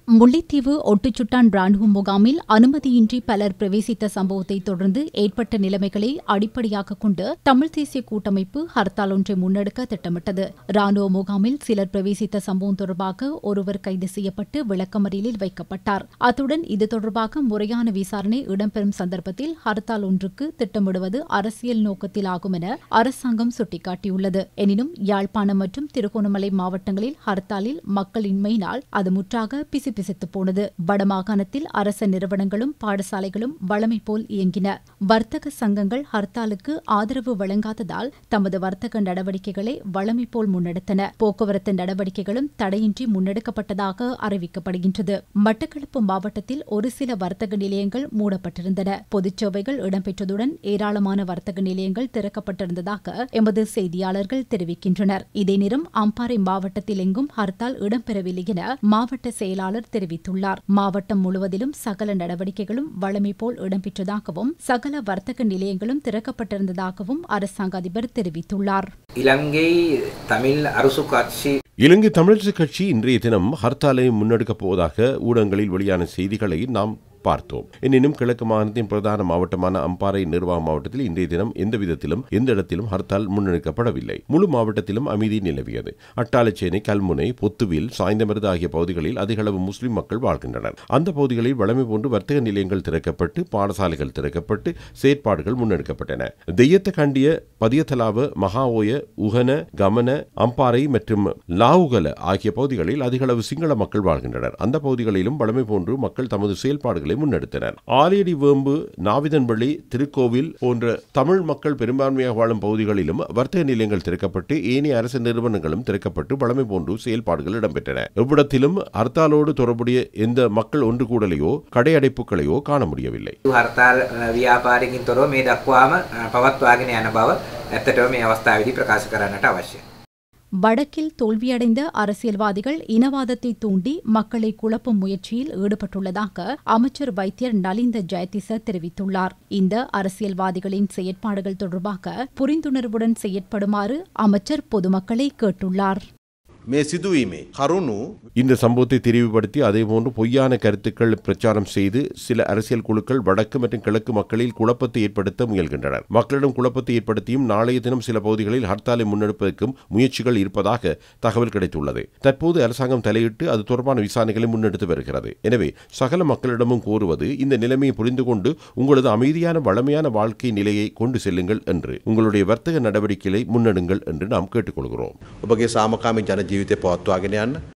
முல்லைத்தீவு ஒட்டுச்சுட்டான் ராணுவ முகாமில் அனுமதியின்றி பலர் பிரவேசித்த சம்பவத்தை தொடர்ந்து ஏற்பட்ட நிலைமைகளை அடிப்படையாக கொண்டு தமிழ் தேசிய கூட்டமைப்பு ஹர்த்தால் ஒன்றை முன்னெடுக்க திட்டமிட்டது. ராணுவ முகாமில் சிலர் பிரவேசித்த சம்பவம் தொடர்பாக ஒருவர் கைது செய்யப்பட்டு விளக்கமறியலில் வைக்கப்பட்டார். அத்துடன் இது தொடர்பாக முறையான விசாரணை இடம்பெறும் சந்தர்ப்பத்தில் ஹர்த்தால் ஒன்றுக்கு திட்டமிடுவது அரசியல் நோக்கத்தில் ஆகும் என அரசாங்கம் சுட்டிக்காட்டியுள்ளது. எனினும் யாழ்ப்பாணம் மற்றும் திருகோணமலை மாவட்டங்களில் ஹர்த்தாலில் மக்களின்மையினால் அது முற்றாக பிசித்து போனது. வடமாகாணத்தில் அரச நிறுவனங்களும் பாடசாலைகளும் வழமை போல் இயங்கின. வர்த்தக சங்கங்கள் ஹர்த்தாலுக்கு ஆதரவு வழங்காததால் தமது வர்த்தக நடவடிக்கைகளை வழமை போல் முன்னெடுத்தன. போக்குவரத்து நடவடிக்கைகளும் தடையின்றி முன்னெடுக்கப்பட்டதாக அறிவிக்கப்படுகின்றது. மட்டக்களப்பு மாவட்டத்தில் ஒரு சில வர்த்தக நிலையங்கள் மூடப்பட்டிருந்தன. பொதுச்சேவைகள் இடம்பெற்றதுடன் ஏராளமான வர்த்தக நிலையங்கள் திறக்கப்பட்டிருந்ததாக எமது செய்தியாளர்கள் தெரிவிக்கின்றனர். இதே நேரம் அம்பாறை மாவட்டத்தில் எங்கும் ஹர்த்தால் இடம்பெறவில்லை என மாவட்ட செயலாளர் தெரிவித்துள்ளார். மாவட்டம் முழுவதிலும் சகல நடவடிக்கைகளும் வழமை போல் இடம்பெற்றதாகவும் சகல வர்த்தக நிலையங்களும் திறக்கப்பட்டிருந்ததாகவும் அரசாங்க அதிபர் தெரிவித்துள்ளார். இலங்கை தமிழரசுக் கட்சி இன்றைய தினம் ஹர்த்தாலை முன்னெடுக்கப் போவதாக ஊடகங்களில் வெளியான செய்திகளை நாம் பார்த்தோம். எனினும் கிழக்கு மாகாணத்தின் பிரதான மாவட்டமான அம்பாறை நிர்வாக மாவட்டத்தில் இன்றைய தினம் எந்த விதத்திலும் எந்த இடத்திலும் ஹர்த்தால் முன்னெடுக்கப்படவில்லை. முழு மாவட்டத்திலும் அமைதி நிலவியது. அட்டாளச்சேனை, கல்முனை, பொத்துவில், சாய்ந்தமருது ஆகிய பகுதிகளில் அதிக அளவு முஸ்லிம் மக்கள் வாழ்கின்றனர். அந்த பகுதிகளில் வழமை போன்று வர்த்தக நிலையங்கள் திறக்கப்பட்டு பாடசாலைகள் திறக்கப்பட்டு செயற்பாடுகள் முன்னெடுக்கப்பட்டன. தெய்யத்த கண்டிய, பதியத்தலாவ, மகாஓய, உகன, கமன, அம்பாறை மற்றும் லாவுகல ஆகிய பகுதிகளில் அதிக அளவு சிங்கள மக்கள் வாழ்கின்றனர். அந்த பகுதிகளிலும் வழமை போன்று மக்கள் தமது செயல்பாடுகளை முன்னெடுத்தனர். ஆலியடி வேம்பு, நாவிதன்பள்ளி, திருக்கோவில் போன்ற தமிழ் மக்கள் பெரும்பான்மையாக வாழும் பகுதிகளிலும் வர்த்தக நிலையங்கள் திறக்கப்பட்டு ஏனைய அரசு நிறுவனங்களும் திறக்கப்பட்டு வழமை போன்று செயல்பாடுகள் இடம்பெற்றன. எவ்விடத்திலும் ஹர்த்தாலோடு தொடர்புடைய எந்த மக்கள் ஒன்று கூடலையோ கடையடைப்புகளையோ காண முடியவில்லை. ஹர்த்தால் வியாபாரிකින් තොරව මේ දක්වාම පවත්වාගෙන යන බව ඇත්තටම මේ අවස්ථාවේදී ප්‍රකාශ කරන්නට අවශ්‍යයි. வடக்கில் தோல்வியடைந்த அரசியல்வாதிகள் இனவாதத்தை தூண்டி மக்களை குழப்பும் முயற்சியில் ஈடுபட்டுள்ளதாக அமைச்சர் வைத்தியர் நலிந்த ஜெயதிச தெரிவித்துள்ளார். இந்த அரசியல்வாதிகளின் செயற்பாடுகள் தொடர்பாக புரிந்துணர்வுடன் செயற்படுமாறு அமைச்சர் பொதுமக்களை கேட்டுள்ளார். இந்த சம்பவத்தை தெரிவுபடுத்தி அதேபோன்று பொய்யான கருத்துக்கள் பிரச்சாரம் செய்து சில அரசியல் குழுக்கள் வடக்கு மற்றும் கிழக்கு மக்களில் குழப்பத்தை ஏற்படுத்த முயல்கின்றனர். மக்களிடம் குழப்பத்தை ஏற்படுத்தியும் நாளைய தினம் சில பகுதிகளில் ஹர்த்தாலை முன்னெடுப்பதற்கும் முயற்சிகள் இருப்பதாக தகவல் கிடைத்துள்ளது. தற்போது அரசாங்கம் தலையிட்டு அது தொடர்பான விசாரணைகளை முன்னெடுத்து வருகிறது. எனவே சகல மக்களிடமும் கோருவது இந்த நிலைமையை புரிந்து கொண்டு உங்களது அமைதியான வளமையான வாழ்க்கை நிலையை கொண்டு செல்லுங்கள் என்று, உங்களுடைய வர்த்தக நடவடிக்கைகளை முன்னெடுங்கள் என்று நாம் கேட்டுக்கொள்கிறோம். ජීවිතය පවත්වාගෙන යන්න